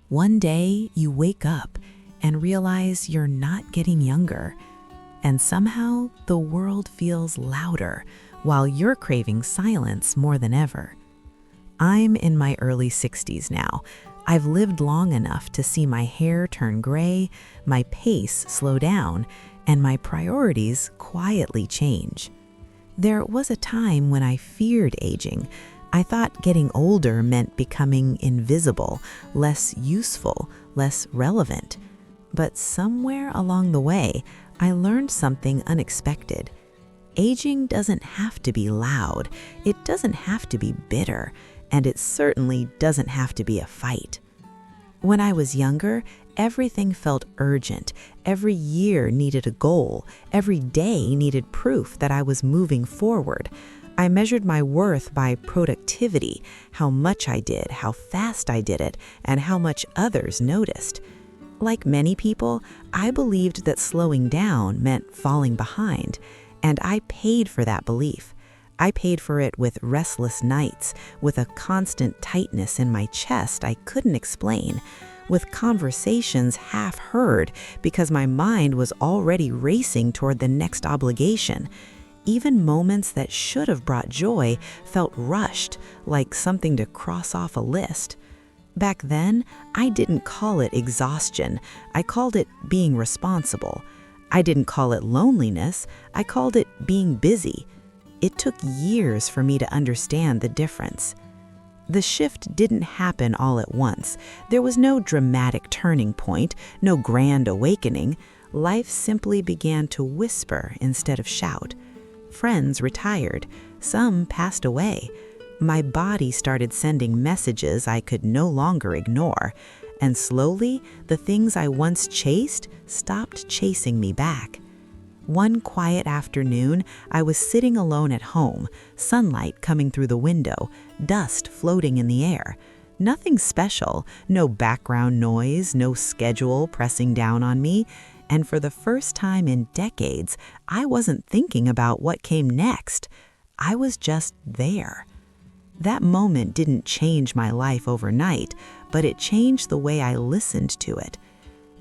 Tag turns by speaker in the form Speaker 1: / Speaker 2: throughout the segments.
Speaker 1: One day, you wake up and realize you're not getting younger, and somehow the world feels louder while you're craving silence more than ever. I'm in my early 60s now. I've lived long enough to see my hair turn gray, my pace slow down, and my priorities quietly change. There was a time when I feared aging. I thought getting older meant becoming invisible, less useful, less relevant. But somewhere along the way, I learned something unexpected. Aging doesn't have to be loud, it doesn't have to be bitter, and it certainly doesn't have to be a fight. When I was younger, everything felt urgent. Every year needed a goal. Every day needed proof that I was moving forward. I measured my worth by productivity, how much I did, how fast I did it, and how much others noticed. Like many people, I believed that slowing down meant falling behind, and I paid for that belief. I paid for it with restless nights, with a constant tightness in my chest I couldn't explain, with conversations half heard because my mind was already racing toward the next obligation. Even moments that should have brought joy felt rushed, like something to cross off a list. Back then, I didn't call it exhaustion. I called it being responsible. I didn't call it loneliness. I called it being busy. It took years for me to understand the difference. The shift didn't happen all at once. There was no dramatic turning point, no grand awakening. Life simply began to whisper instead of shout. Friends retired. Some passed away. My body started sending messages I could no longer ignore. And slowly, the things I once chased stopped chasing me back. One quiet afternoon, I was sitting alone at home, sunlight coming through the window, dust floating in the air. Nothing special, no background noise, no schedule pressing down on me. And for the first time in decades, I wasn't thinking about what came next. I was just there. That moment didn't change my life overnight, but it changed the way I listened to it.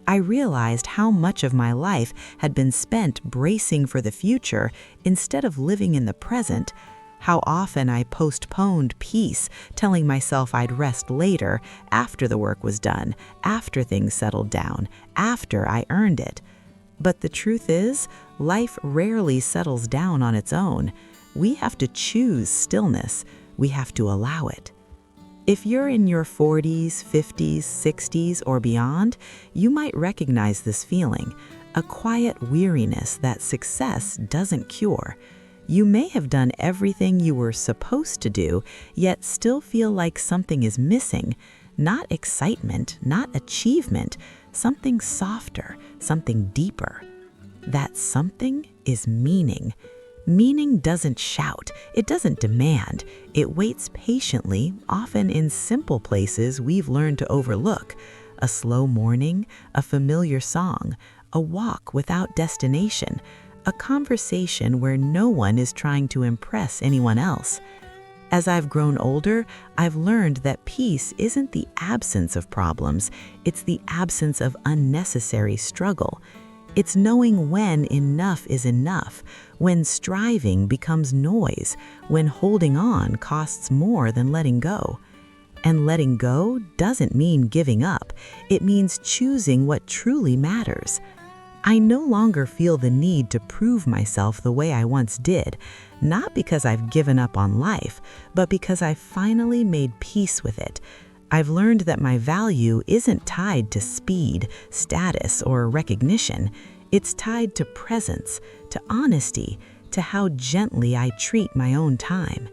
Speaker 1: I realized how much of my life had been spent bracing for the future instead of living in the present, how often I postponed peace, telling myself I'd rest later, after the work was done, after things settled down, after I earned it. But the truth is, life rarely settles down on its own. We have to choose stillness. We have to allow it. If you're in your 40s, 50s, 60s, or beyond, you might recognize this feeling, a quiet weariness that success doesn't cure. You may have done everything you were supposed to do, yet still feel like something is missing. Not excitement, not achievement, something softer, something deeper. That something is meaning. Meaning doesn't shout, it doesn't demand. It waits patiently, often in simple places we've learned to overlook. A slow morning, a familiar song, a walk without destination, a conversation where no one is trying to impress anyone else. As I've grown older, I've learned that peace isn't the absence of problems, it's the absence of unnecessary struggle. It's knowing when enough is enough, when striving becomes noise, when holding on costs more than letting go. And letting go doesn't mean giving up. It means choosing what truly matters. I no longer feel the need to prove myself the way I once did, not because I've given up on life, but because I've finally made peace with it. I've learned that my value isn't tied to speed, status, or recognition. It's tied to presence, to honesty, to how gently I treat my own time.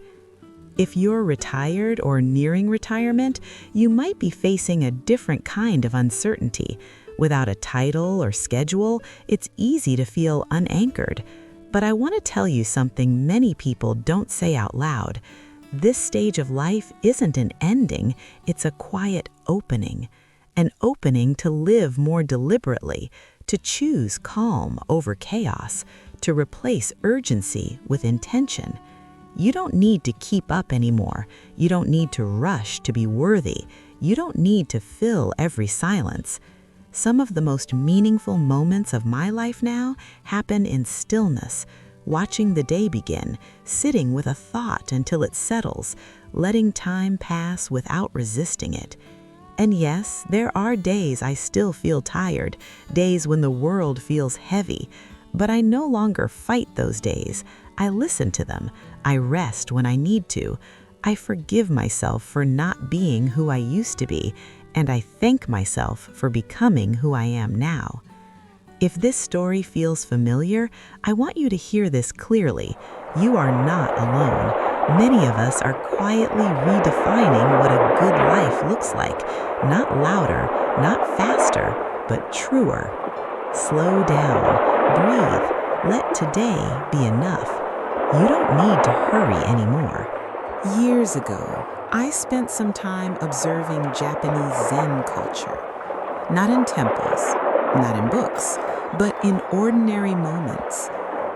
Speaker 1: If you're retired or nearing retirement, you might be facing a different kind of uncertainty. Without a title or schedule, it's easy to feel unanchored. But I want to tell you something many people don't say out loud. This stage of life isn't an ending, it's a quiet opening. An opening to live more deliberately, to choose calm over chaos, to replace urgency with intention. You don't need to keep up anymore. You don't need to rush to be worthy. You don't need to fill every silence. Some of the most meaningful moments of my life now happen in stillness, watching the day begin, sitting with a thought until it settles, letting time pass without resisting it. And yes, there are days I still feel tired, days when the world feels heavy, but I no longer fight those days. I listen to them. I rest when I need to. I forgive myself for not being who I used to be, and I thank myself for becoming who I am now. If this story feels familiar, I want you to hear this clearly. You are not alone. Many of us are quietly redefining what a good life looks like. Not louder, not faster, but truer. Slow down, breathe, let today be enough. You don't need to hurry anymore. Years ago, I spent some time observing Japanese Zen culture. Not in temples, not in books, but in ordinary moments.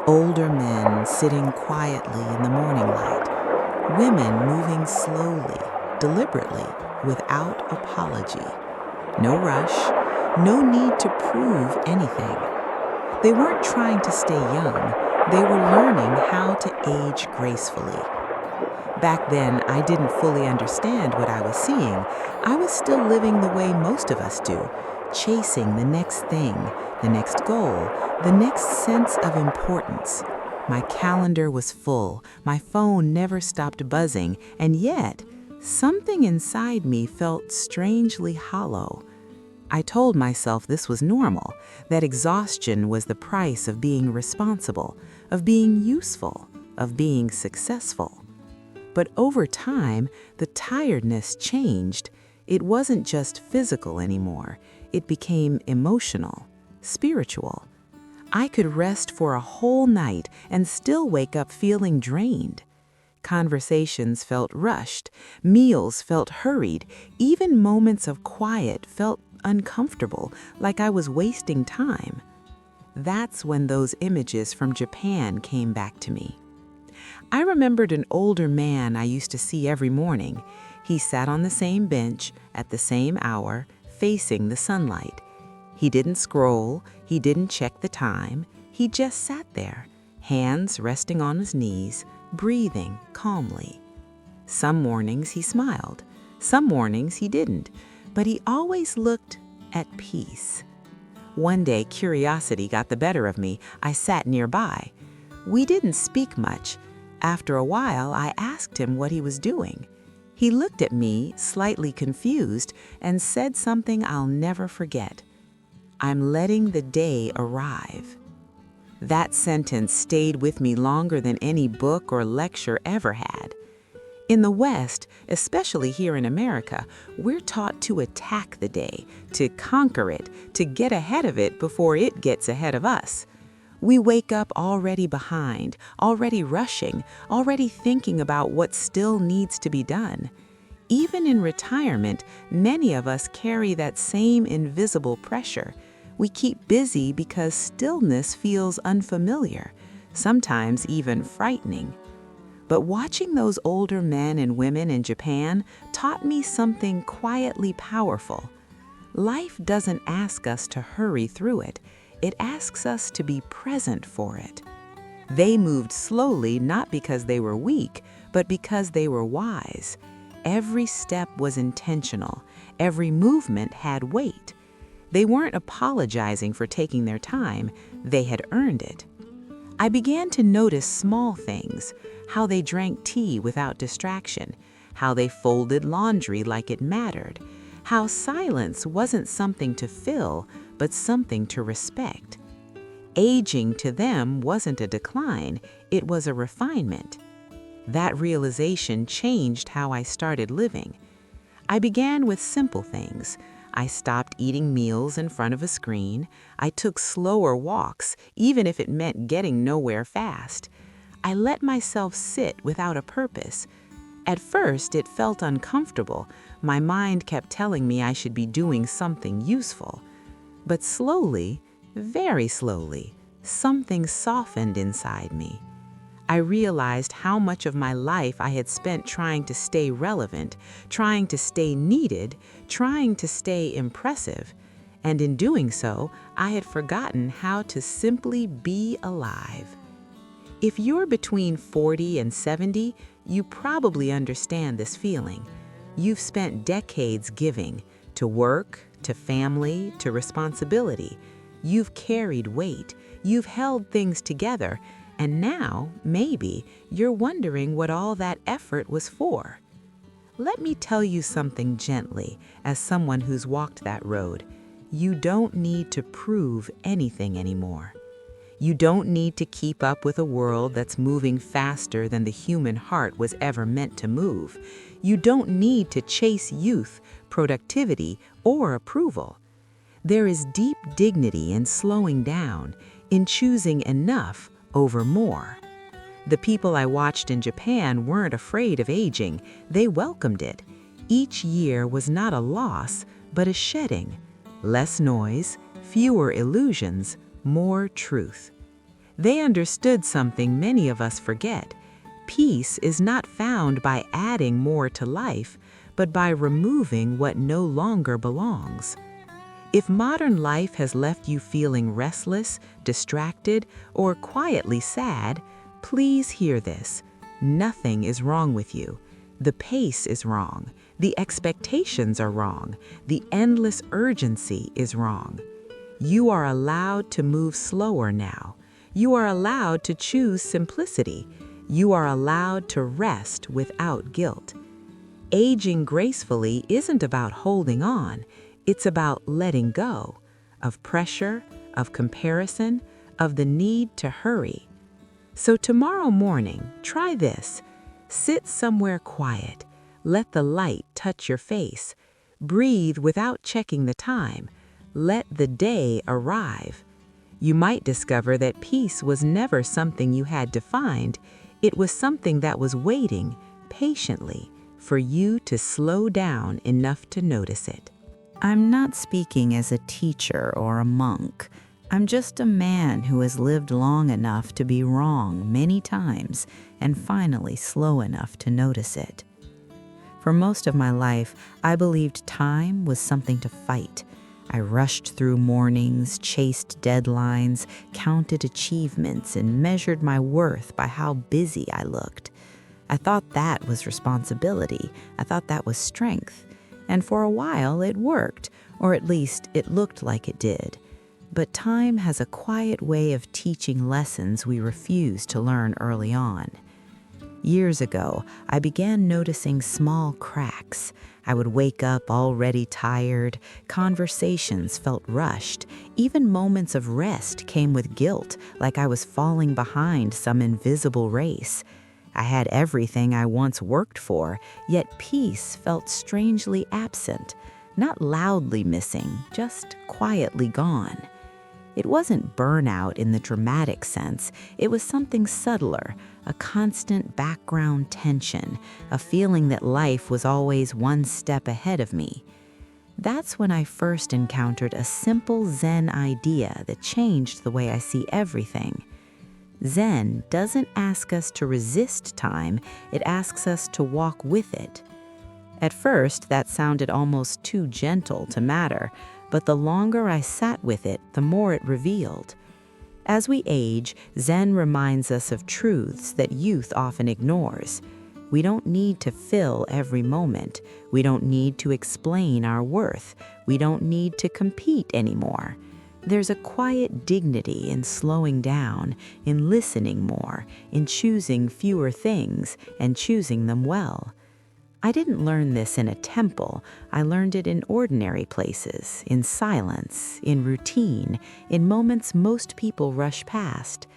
Speaker 1: Older men sitting quietly in the morning light. Women moving slowly, deliberately, without apology. No rush, no need to prove anything. They weren't trying to stay young. They were learning how to age gracefully. Back then, I didn't fully understand what I was seeing. I was still living the way most of us do, chasing the next thing, the next goal, the next sense of importance. My calendar was full, my phone never stopped buzzing, and yet, something inside me felt strangely hollow. I told myself this was normal, that exhaustion was the price of being responsible, of being useful, of being successful. But over time, the tiredness changed. It wasn't just physical anymore. It became emotional, spiritual. I could rest for a whole night and still wake up feeling drained. Conversations felt rushed, meals felt hurried, even moments of quiet felt uncomfortable, like I was wasting time. That's when those images from Japan came back to me. I remembered an older man I used to see every morning. He sat on the same bench at the same hour, facing the sunlight. He didn't scroll, he didn't check the time. He just sat there, hands resting on his knees, breathing calmly. Some mornings he smiled, some mornings he didn't, but he always looked at peace. One day, curiosity got the better of me. I sat nearby. We didn't speak much. After a while, I asked him what he was doing. He looked at me, slightly confused, and said something I'll never forget. "I'm letting the day arrive." That sentence stayed with me longer than any book or lecture ever had. In the West, especially here in America, we're taught to attack the day, to conquer it, to get ahead of it before it gets ahead of us. We wake up already behind, already rushing, already thinking about what still needs to be done. Even in retirement, many of us carry that same invisible pressure. We keep busy because stillness feels unfamiliar, sometimes even frightening. But watching those older men and women in Japan taught me something quietly powerful. Life doesn't ask us to hurry through it. It asks us to be present for it. They moved slowly not because they were weak, but because they were wise. Every step was intentional. Every movement had weight. They weren't apologizing for taking their time. They had earned it. I began to notice small things, how they drank tea without distraction, how they folded laundry like it mattered, how silence wasn't something to fill, but something to respect. Aging to them wasn't a decline, it was a refinement. That realization changed how I started living. I began with simple things. I stopped eating meals in front of a screen. I took slower walks, even if it meant getting nowhere fast. I let myself sit without a purpose. At first, it felt uncomfortable. My mind kept telling me I should be doing something useful. But slowly, very slowly, something softened inside me. I realized how much of my life I had spent trying to stay relevant, trying to stay needed, trying to stay impressive. And in doing so, I had forgotten how to simply be alive. If you're between 40 and 70, you probably understand this feeling. You've spent decades giving to work, to family, to responsibility. You've carried weight, you've held things together, and now, maybe, you're wondering what all that effort was for. Let me tell you something gently, as someone who's walked that road. You don't need to prove anything anymore. You don't need to keep up with a world that's moving faster than the human heart was ever meant to move. You don't need to chase youth, productivity, or approval. There is deep dignity in slowing down, in choosing enough over more. The people I watched in Japan weren't afraid of aging, they welcomed it. Each year was not a loss, but a shedding. Less noise, fewer illusions, more truth. They understood something many of us forget. Peace is not found by adding more to life, but by removing what no longer belongs. If modern life has left you feeling restless, distracted, or quietly sad, please hear this. Nothing is wrong with you. The pace is wrong. The expectations are wrong. The endless urgency is wrong. You are allowed to move slower now. You are allowed to choose simplicity. You are allowed to rest without guilt. Aging gracefully isn't about holding on. It's about letting go of pressure, of comparison, of the need to hurry. So tomorrow morning, try this. Sit somewhere quiet. Let the light touch your face. Breathe without checking the time. Let the day arrive. You might discover that peace was never something you had to find. It was something that was waiting patiently for you to slow down enough to notice it. I'm not speaking as a teacher or a monk. I'm just a man who has lived long enough to be wrong many times and finally slow enough to notice it. For most of my life, I believed time was something to fight. I rushed through mornings, chased deadlines, counted achievements, and measured my worth by how busy I looked. I thought that was responsibility. I thought that was strength. And for a while it worked, or at least it looked like it did. But time has a quiet way of teaching lessons we refuse to learn early on. Years ago, I began noticing small cracks. I would wake up already tired, conversations felt rushed, even moments of rest came with guilt, like I was falling behind some invisible race. I had everything I once worked for, yet peace felt strangely absent, not loudly missing, just quietly gone. It wasn't burnout in the dramatic sense, it was something subtler, a constant background tension, a feeling that life was always one step ahead of me. That's when I first encountered a simple Zen idea that changed the way I see everything. Zen doesn't ask us to resist time, it asks us to walk with it. At first, that sounded almost too gentle to matter, but the longer I sat with it, the more it revealed. As we age, Zen reminds us of truths that youth often ignores. We don't need to fill every moment. We don't need to explain our worth. We don't need to compete anymore. There's a quiet dignity in slowing down, in listening more, in choosing fewer things and choosing them well. I didn't learn this in a temple. I learned it in ordinary places, in silence, in routine, in moments most people rush past.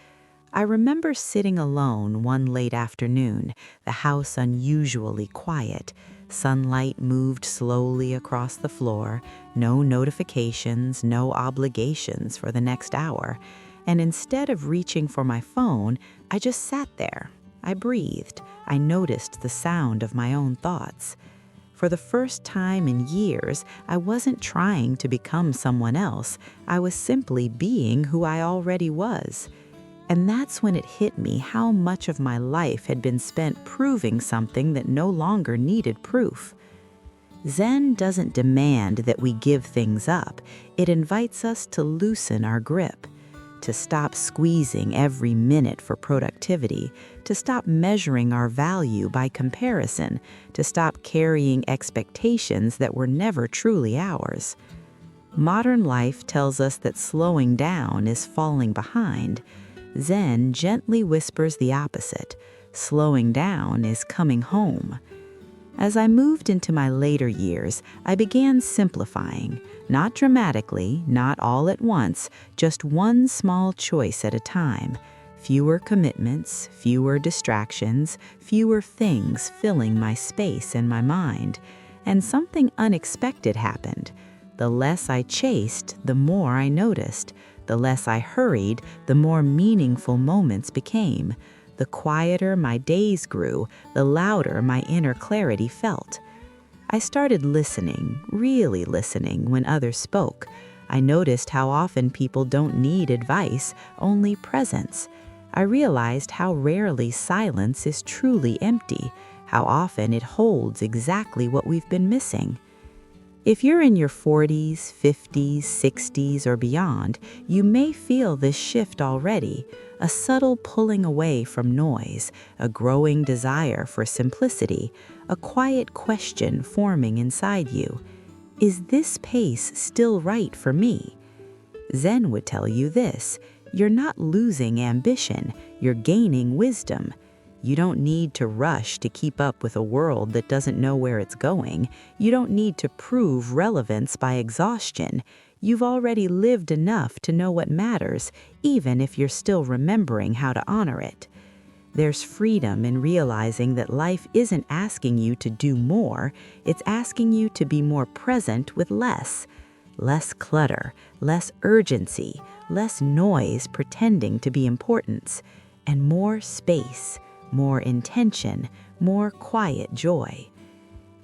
Speaker 1: I remember sitting alone one late afternoon, the house unusually quiet. Sunlight moved slowly across the floor, no notifications, no obligations for the next hour. And instead of reaching for my phone, I just sat there. I breathed. I noticed the sound of my own thoughts. For the first time in years, I wasn't trying to become someone else. I was simply being who I already was. And that's when it hit me how much of my life had been spent proving something that no longer needed proof. Zen doesn't demand that we give things up. It invites us to loosen our grip, to stop squeezing every minute for productivity, to stop measuring our value by comparison, to stop carrying expectations that were never truly ours. Modern life tells us that slowing down is falling behind. Zen gently whispers the opposite. Slowing down is coming home. As I moved into my later years, I began simplifying, not dramatically, not all at once, just one small choice at a time. Fewer commitments, fewer distractions, fewer things filling my space and my mind. And something unexpected happened. The less I chased, the more I noticed. The less I hurried, the more meaningful moments became. The quieter my days grew, the louder my inner clarity felt. I started listening, really listening, when others spoke. I noticed how often people don't need advice, only presence. I realized how rarely silence is truly empty, how often it holds exactly what we've been missing. If you're in your 40s, 50s, 60s, or beyond, you may feel this shift already, a subtle pulling away from noise, a growing desire for simplicity, a quiet question forming inside you. Is this pace still right for me? Zen would tell you this: you're not losing ambition, you're gaining wisdom. You don't need to rush to keep up with a world that doesn't know where it's going. You don't need to prove relevance by exhaustion. You've already lived enough to know what matters, even if you're still remembering how to honor it. There's freedom in realizing that life isn't asking you to do more, it's asking you to be more present with less. Less clutter, less urgency, less noise pretending to be importance, and more space. More intention, more quiet joy.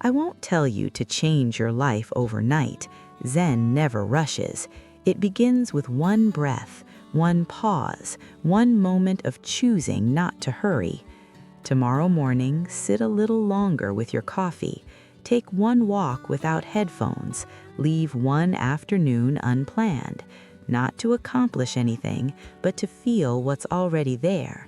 Speaker 1: I won't tell you to change your life overnight. Zen never rushes. It begins with one breath, one pause, one moment of choosing not to hurry. Tomorrow morning, sit a little longer with your coffee. Take one walk without headphones. Leave one afternoon unplanned. Not to accomplish anything, but to feel what's already there.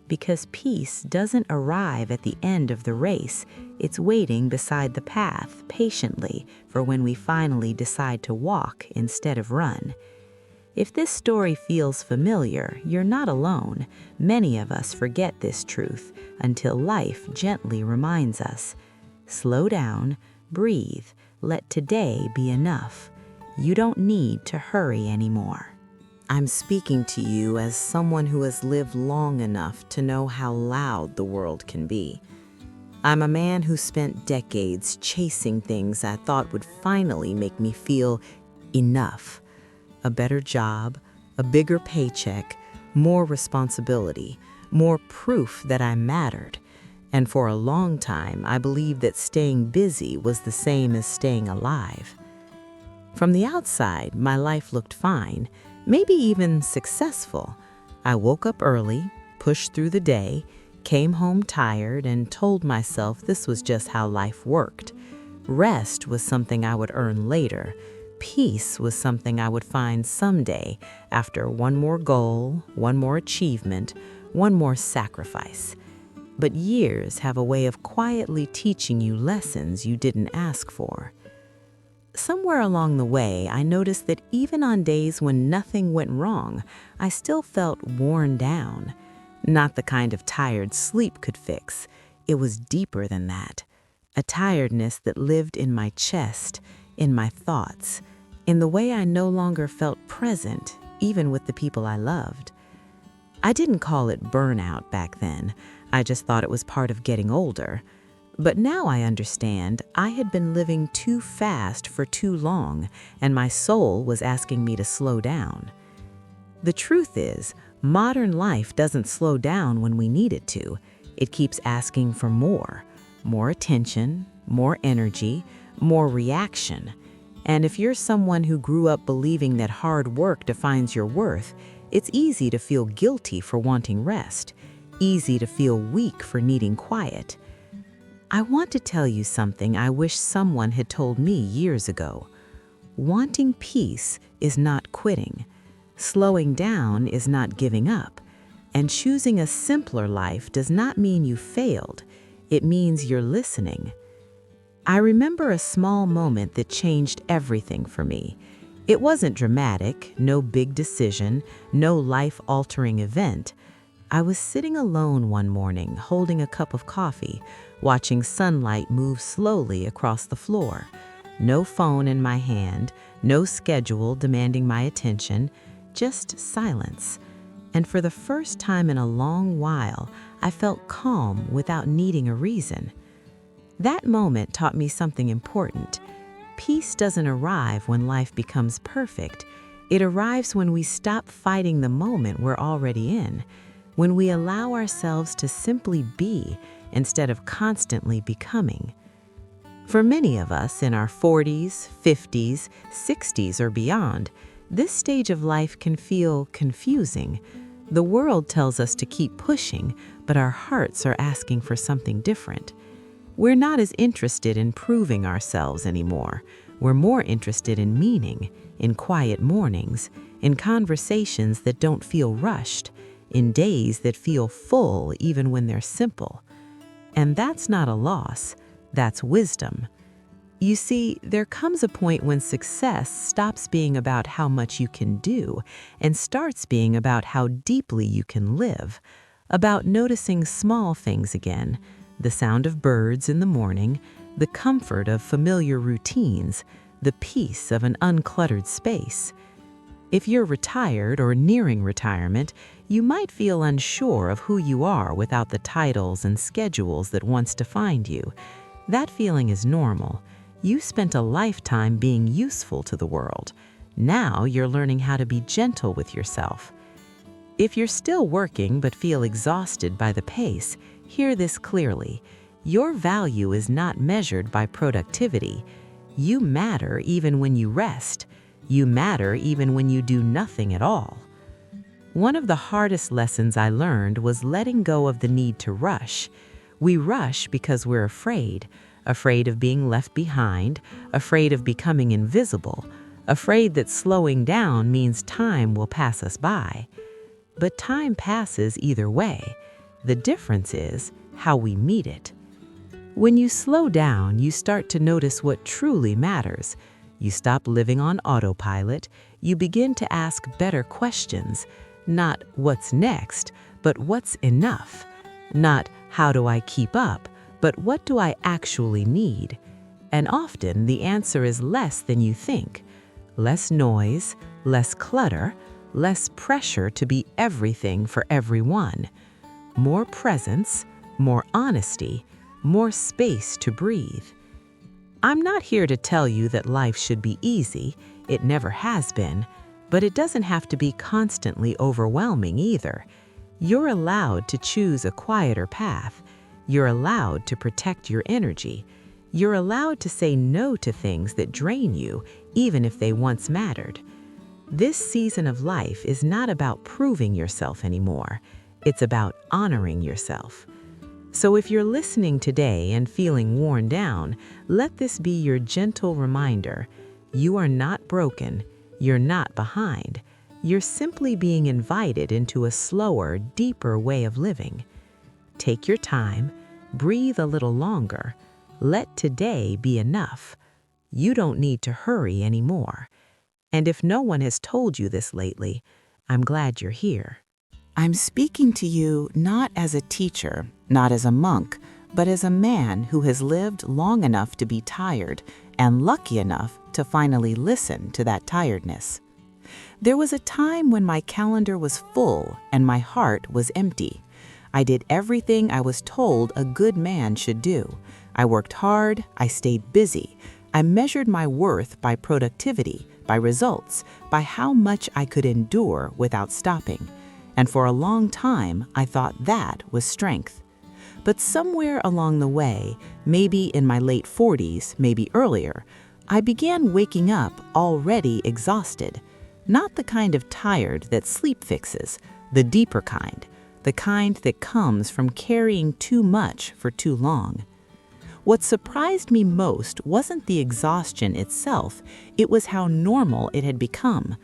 Speaker 1: Because peace doesn't arrive at the end of the race, it's waiting beside the path patiently for when we finally decide to walk instead of run. If this story feels familiar, you're not alone. Many of us forget this truth until life gently reminds us. Slow down, breathe, let today be enough. You don't need to hurry anymore. I'm speaking to you as someone who has lived long enough to know how loud the world can be. I'm a man who spent decades chasing things I thought would finally make me feel enough. A better job, a bigger paycheck, more responsibility, more proof that I mattered. And for a long time, I believed that staying busy was the same as staying alive. From the outside, my life looked fine. Maybe even successful. I woke up early, pushed through the day, came home tired, and told myself this was just how life worked. Rest was something I would earn later. Peace was something I would find someday after one more goal, one more achievement, one more sacrifice. But years have a way of quietly teaching you lessons you didn't ask for. Somewhere along the way, I noticed that even on days when nothing went wrong, I still felt worn down. Not the kind of tired sleep could fix. It was deeper than that. A tiredness that lived in my chest, in my thoughts, in the way I no longer felt present, even with the people I loved. I didn't call it burnout back then. I just thought it was part of getting older. But now I understand I had been living too fast for too long, and my soul was asking me to slow down. The truth is, modern life doesn't slow down when we need it to. It keeps asking for more attention, more energy, more reaction. And if you're someone who grew up believing that hard work defines your worth, It's easy to feel guilty for wanting rest, easy to feel weak for needing quiet. I want to tell you something I wish someone had told me years ago. Wanting peace is not quitting. Slowing down is not giving up. And choosing a simpler life does not mean you failed. It means you're listening. I remember a small moment that changed everything for me. It wasn't dramatic, no big decision, no life-altering event. I was sitting alone one morning, holding a cup of coffee, watching sunlight move slowly across the floor. No phone in my hand, no schedule demanding my attention, just silence. And for the first time in a long while, I felt calm without needing a reason. That moment taught me something important. Peace doesn't arrive when life becomes perfect. It arrives when we stop fighting the moment we're already in, when we allow ourselves to simply be instead of constantly becoming. For many of us in our 40s, 50s, 60s, or beyond, this stage of life can feel confusing. The world tells us to keep pushing, but our hearts are asking for something different. We're not as interested in proving ourselves anymore. We're more interested in meaning, in quiet mornings, in conversations that don't feel rushed, in days that feel full even when they're simple. And that's not a loss, that's wisdom. You see, there comes a point when success stops being about how much you can do and starts being about how deeply you can live, about noticing small things again, the sound of birds in the morning, the comfort of familiar routines, the peace of an uncluttered space. If you're retired or nearing retirement, you might feel unsure of who you are without the titles and schedules that once defined you. That feeling is normal. You spent a lifetime being useful to the world. Now you're learning how to be gentle with yourself. If you're still working but feel exhausted by the pace, hear this clearly. Your value is not measured by productivity. You matter even when you rest. You matter even when you do nothing at all. One of the hardest lessons I learned was letting go of the need to rush. We rush because we're afraid of being left behind, afraid of becoming invisible, afraid that slowing down means time will pass us by. But time passes either way. The difference is how we meet it. When you slow down, you start to notice what truly matters. You stop living on autopilot. You begin to ask better questions. Not what's next, but what's enough. Not how do I keep up, but what do I actually need? And often the answer is less than you think. Less noise, less clutter, less pressure to be everything for everyone. More presence, more honesty, more space to breathe. I'm not here to tell you that life should be easy. It never has been. But it doesn't have to be constantly overwhelming either. You're allowed to choose a quieter path. You're allowed to protect your energy. You're allowed to say no to things that drain you, even if they once mattered. This season of life is not about proving yourself anymore. It's about honoring yourself. So if you're listening today and feeling worn down, let this be your gentle reminder. You are not broken. You're not behind. You're simply being invited into a slower, deeper way of living. Take your time. Breathe a little longer. Let today be enough. You don't need to hurry anymore. And if no one has told you this lately, I'm glad you're here. I'm speaking to you not as a teacher, not as a monk, but as a man who has lived long enough to be tired and lucky enough to finally listen to that tiredness. There was a time when my calendar was full and my heart was empty. I did everything I was told a good man should do. I worked hard, I stayed busy. I measured my worth by productivity, by results, by how much I could endure without stopping. And for a long time, I thought that was strength. But somewhere along the way, maybe in my late 40s, maybe earlier, I began waking up already exhausted. Not the kind of tired that sleep fixes, the deeper kind, the kind that comes from carrying too much for too long. What surprised me most wasn't the exhaustion itself, it was how normal it had become.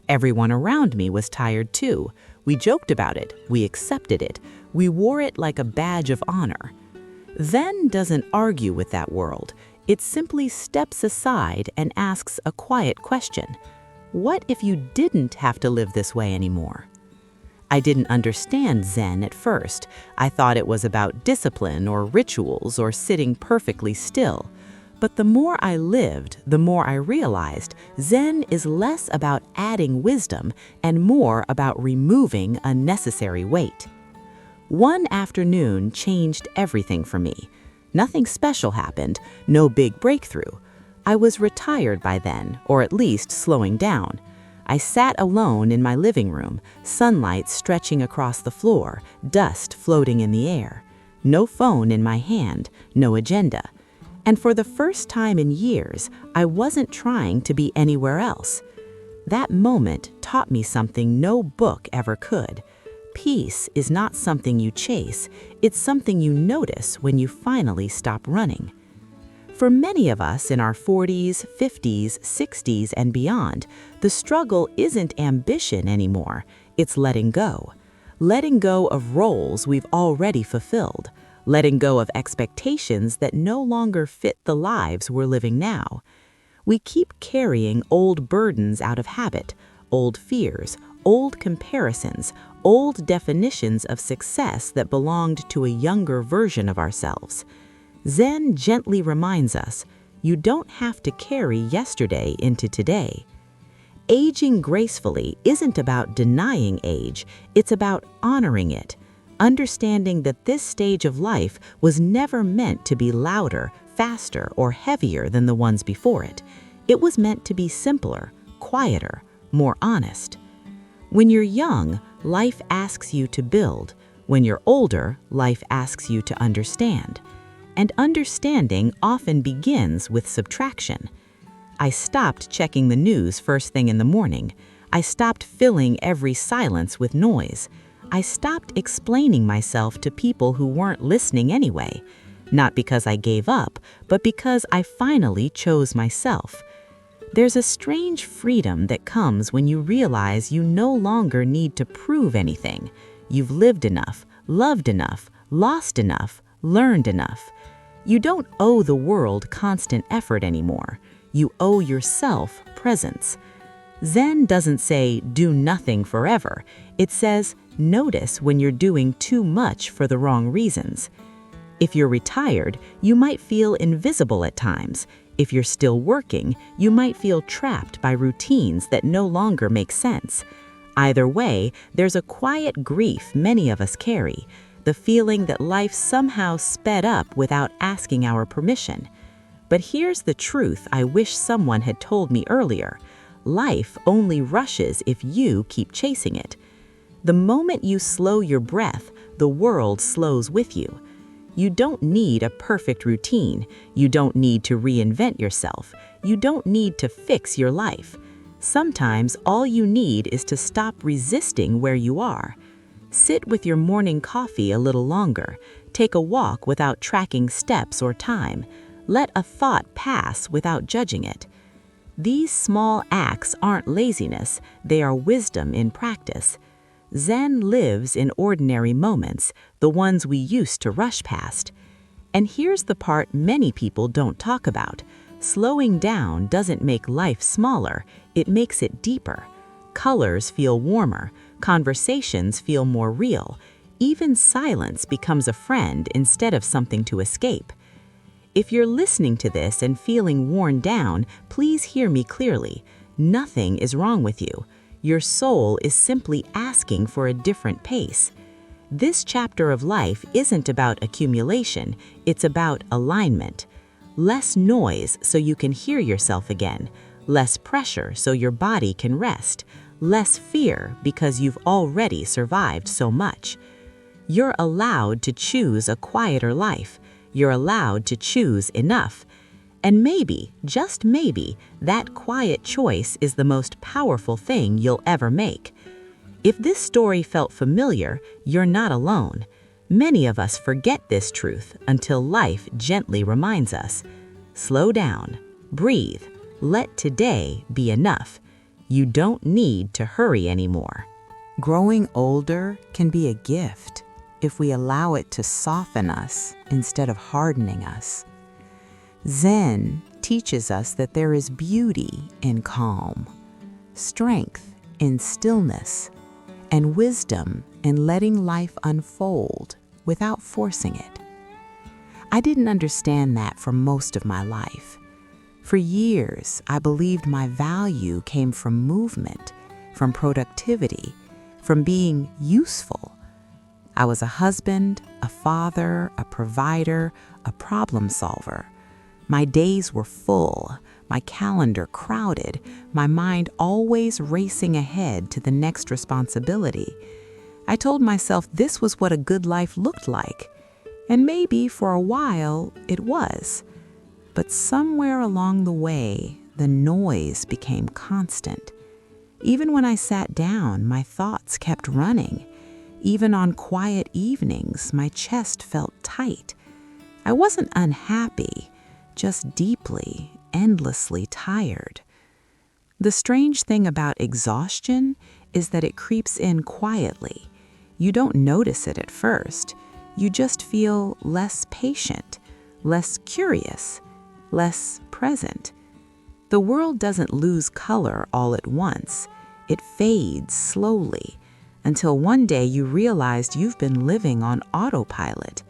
Speaker 1: Everyone around me was tired too. We joked about it, we accepted it, we wore it like a badge of honor. Zen doesn't argue with that world. It simply steps aside and asks a quiet question. What if you didn't have to live this way anymore? I didn't understand Zen at first. I thought it was about discipline or rituals or sitting perfectly still. But the more I lived, the more I realized Zen is less about adding wisdom and more about removing unnecessary weight. One afternoon changed everything for me. Nothing special happened, no big breakthrough. I was retired by then, or at least slowing down. I sat alone in my living room, sunlight stretching across the floor, dust floating in the air. No phone in my hand, no agenda. And for the first time in years, I wasn't trying to be anywhere else. That moment taught me something no book ever could. Peace is not something you chase, it's something you notice when you finally stop running. For many of us in our 40s, 50s, 60s, and beyond, the struggle isn't ambition anymore, it's letting go. Letting go of roles we've already fulfilled. Letting go of expectations that no longer fit the lives we're living now. We keep carrying old burdens out of habit, old fears, old comparisons, old definitions of success that belonged to a younger version of ourselves. Zen gently reminds us, you don't have to carry yesterday into today. Aging gracefully isn't about denying age, it's about honoring it, understanding that this stage of life was never meant to be louder, faster, or heavier than the ones before it. It was meant to be simpler, quieter, more honest. When you're young, life asks you to build. When you're older, life asks you to understand. And understanding often begins with subtraction. I stopped checking the news first thing in the morning. I stopped filling every silence with noise. I stopped explaining myself to people who weren't listening anyway. Not because I gave up, but because I finally chose myself. There's a strange freedom that comes when you realize you no longer need to prove anything. You've lived enough, loved enough, lost enough, learned enough. You don't owe the world constant effort anymore. You owe yourself presence. Zen doesn't say, do nothing forever. It says, notice when you're doing too much for the wrong reasons. If you're retired, you might feel invisible at times. If you're still working, you might feel trapped by routines that no longer make sense. Either way, there's a quiet grief many of us carry. The feeling that life somehow sped up without asking our permission. But here's the truth I wish someone had told me earlier. Life only rushes if you keep chasing it. The moment you slow your breath, the world slows with you. You don't need a perfect routine. You don't need to reinvent yourself. You don't need to fix your life. Sometimes all you need is to stop resisting where you are. Sit with your morning coffee a little longer. Take a walk without tracking steps or time. Let a thought pass without judging it. These small acts aren't laziness, they are wisdom in practice. Zen lives in ordinary moments, the ones we used to rush past. And here's the part many people don't talk about. Slowing down doesn't make life smaller, it makes it deeper. Colors feel warmer, conversations feel more real. Even silence becomes a friend instead of something to escape. If you're listening to this and feeling worn down, please hear me clearly. Nothing is wrong with you. Your soul is simply asking for a different pace. This chapter of life isn't about accumulation, it's about alignment. Less noise so you can hear yourself again. Less pressure so your body can rest. Less fear because you've already survived so much. You're allowed to choose a quieter life. You're allowed to choose enough. And maybe, just maybe, that quiet choice is the most powerful thing you'll ever make. If this story felt familiar, you're not alone. Many of us forget this truth until life gently reminds us. Slow down, breathe, let today be enough. You don't need to hurry anymore.
Speaker 2: Growing older can be a gift if we allow it to soften us instead of hardening us. Zen teaches us that there is beauty in calm, strength in stillness, and wisdom in letting life unfold without forcing it. I didn't understand that for most of my life. For years, I believed my value came from movement, from productivity, from being useful. I was a husband, a father, a provider, a problem solver. My days were full, my calendar crowded, my mind always racing ahead to the next responsibility. I told myself this was what a good life looked like, and maybe for a while it was. But somewhere along the way, the noise became constant. Even when I sat down, my thoughts kept running. Even on quiet evenings, my chest felt tight. I wasn't unhappy, just deeply, endlessly tired. The strange thing about exhaustion is that it creeps in quietly. You don't notice it at first. You just feel less patient, less curious, less present. The world doesn't lose color all at once. It fades slowly until one day you realized you've been living on autopilot.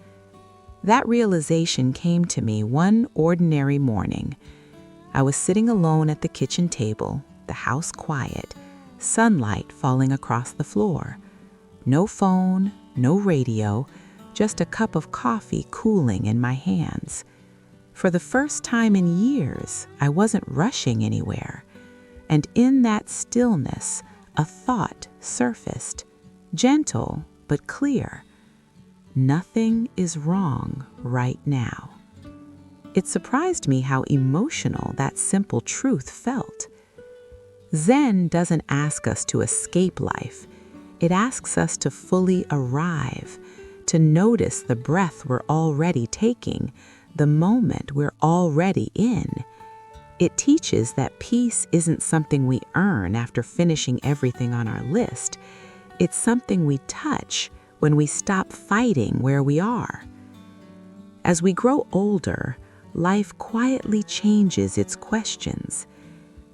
Speaker 2: That realization came to me one ordinary morning. I was sitting alone at the kitchen table, the house quiet, sunlight falling across the floor. No phone, no radio, just a cup of coffee cooling in my hands. For the first time in years, I wasn't rushing anywhere. And in that stillness, a thought surfaced, gentle but clear. Nothing is wrong right now. It surprised me how emotional that simple truth felt. Zen doesn't ask us to escape life. It asks us to fully arrive, to notice the breath we're already taking, the moment we're already in. It teaches that peace isn't something we earn after finishing everything on our list. It's something we touch when we stop fighting where we are. As we grow older, life quietly changes its questions.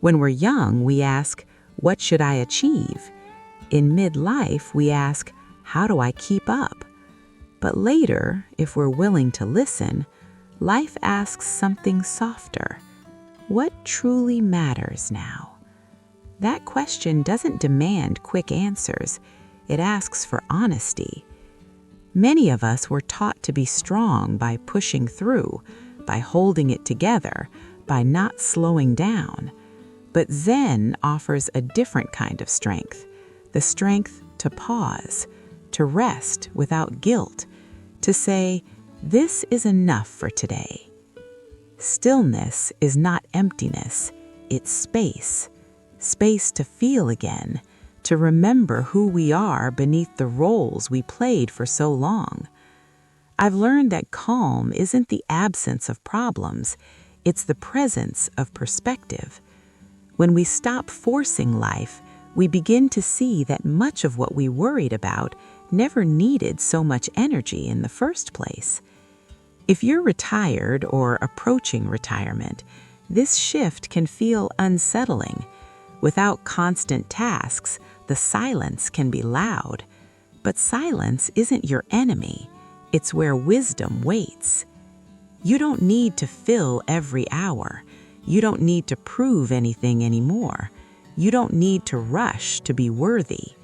Speaker 2: When we're young, we ask, "What should I achieve?" In midlife, we ask, "How do I keep up?" But later, if we're willing to listen, life asks something softer. What truly matters now? That question doesn't demand quick answers. It asks for honesty. Many of us were taught to be strong by pushing through, by holding it together, by not slowing down. But Zen offers a different kind of strength, the strength to pause, to rest without guilt, to say, "This is enough for today." Stillness is not emptiness, it's space. Space to feel again, to remember who we are beneath the roles we played for so long. I've learned that calm isn't the absence of problems, it's the presence of perspective. When we stop forcing life, we begin to see that much of what we worried about never needed so much energy in the first place. If you're retired or approaching retirement, this shift can feel unsettling. Without constant tasks, the silence can be loud. But silence isn't your enemy. It's where wisdom waits. You don't need to fill every hour. You don't need to prove anything anymore. You don't need to rush to be worthy.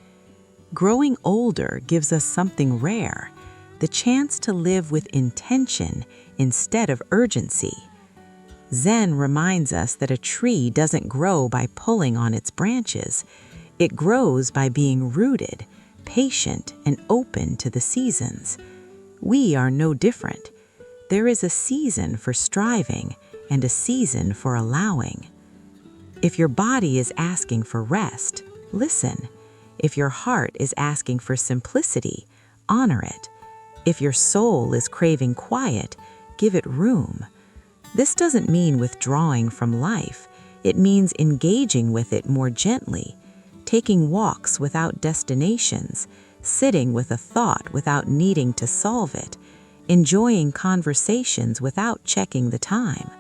Speaker 2: Growing older gives us something rare, the chance to live with intention instead of urgency. Zen reminds us that a tree doesn't grow by pulling on its branches. It grows by being rooted, patient, and open to the seasons. We are no different. There is a season for striving and a season for allowing. If your body is asking for rest, listen. If your heart is asking for simplicity, honor it. If your soul is craving quiet, give it room. This doesn't mean withdrawing from life. It means engaging with it more gently, taking walks without destinations, sitting with a thought without needing to solve it, enjoying conversations without checking the time.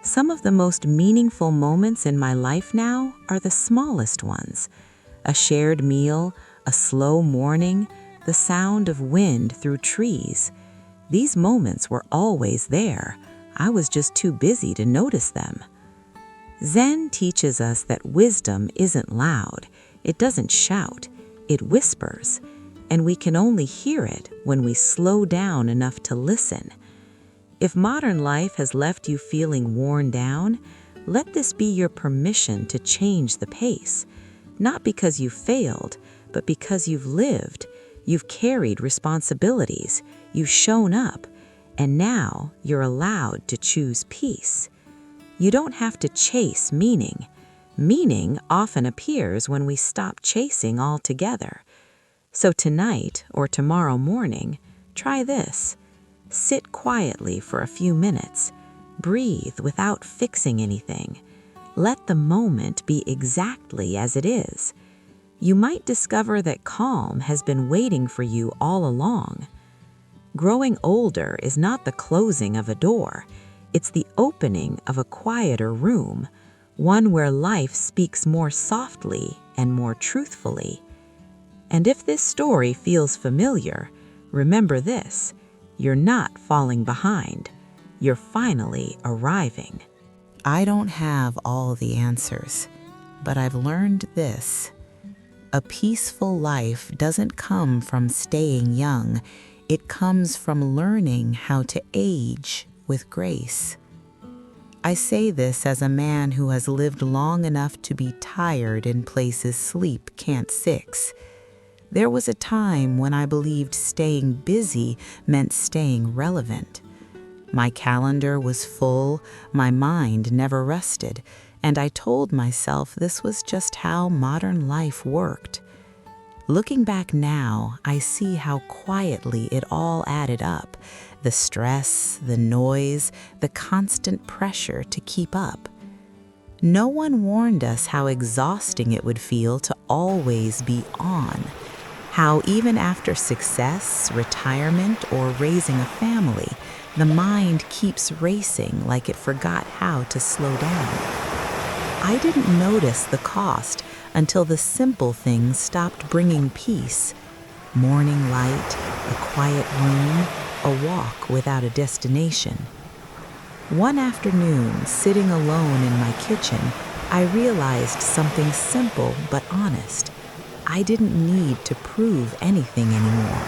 Speaker 2: Some of the most meaningful moments in my life now are the smallest ones. A shared meal, a slow morning, the sound of wind through trees. These moments were always there. I was just too busy to notice them. Zen teaches us that wisdom isn't loud. It doesn't shout. It whispers. And we can only hear it when we slow down enough to listen. If modern life has left you feeling worn down, let this be your permission to change the pace. Not because you failed, but because you've lived. You've carried responsibilities. You've shown up. And now you're allowed to choose peace. You don't have to chase meaning. Meaning often appears when we stop chasing altogether. So tonight or tomorrow morning, try this. Sit quietly for a few minutes. Breathe without fixing anything. Let the moment be exactly as it is. You might discover that calm has been waiting for you all along. Growing older is not the closing of a door. It's the opening of a quieter room, one where life speaks more softly and more truthfully. And if this story feels familiar, remember this: you're not falling behind. You're finally arriving.
Speaker 1: I don't have all the answers, but I've learned this. A peaceful life doesn't come from staying young. It comes from learning how to age with grace. I say this as a man who has lived long enough to be tired in places sleep can't fix. There was a time when I believed staying busy meant staying relevant. My calendar was full, my mind never rested, and I told myself this was just how modern life worked. Looking back now, I see how quietly it all added up. The stress, the noise, the constant pressure to keep up. No one warned us how exhausting it would feel to always be on. How even after success, retirement, or raising a family, the mind keeps racing like it forgot how to slow down. I didn't notice the cost until the simple things stopped bringing peace. Morning light, a quiet room, a walk without a destination. One afternoon, sitting alone in my kitchen, I realized something simple but honest. I didn't need to prove anything anymore.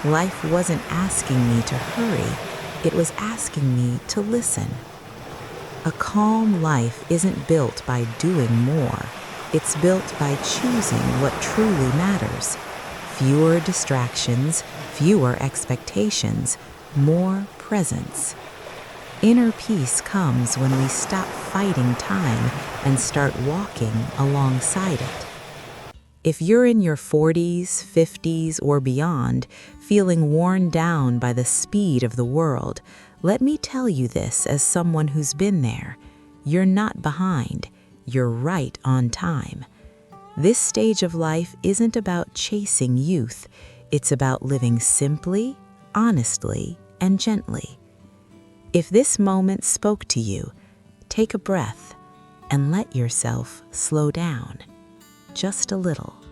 Speaker 1: Life wasn't asking me to hurry, it was asking me to listen. A calm life isn't built by doing more, it's built by choosing what truly matters. Fewer distractions, fewer expectations, more presence. Inner peace comes when we stop fighting time and start walking alongside it. If you're in your 40s, 50s, or beyond, feeling worn down by the speed of the world, let me tell you this as someone who's been there. You're not behind. You're right on time. This stage of life isn't about chasing youth. It's about living simply, honestly, and gently. If this moment spoke to you, take a breath and let yourself slow down. Just a little.